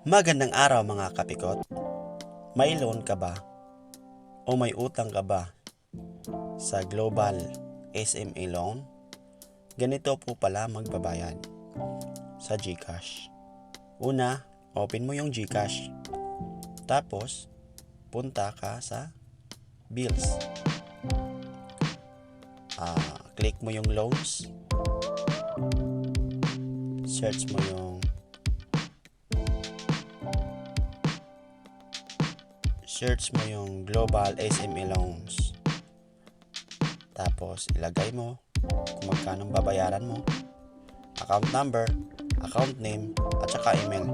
Magandang araw mga kapikot. May loan ka ba? O may utang ka ba sa Global SME Loan? Ganito po pala magbabayad sa GCash. Una, open mo yung GCash. Tapos, punta ka sa Bills. Click mo yung loans. Search mo yung Global SME Loans. Tapos, ilagay mo kung magkano babayaran mo, account number, account name, at saka email.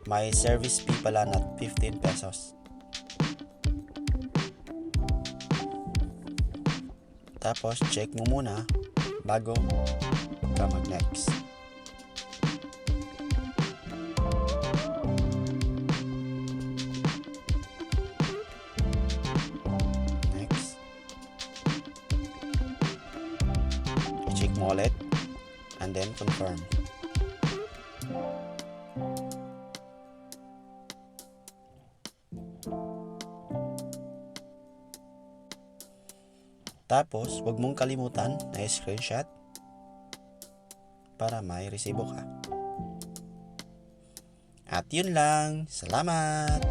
May service fee pala na 15 pesos. Tapos, check mo muna bago ka mag-next. Next. I-check mo ulit and then confirm. Tapos, huwag mong kalimutan na i-screenshot para may resibo ka. At yun lang. Salamat!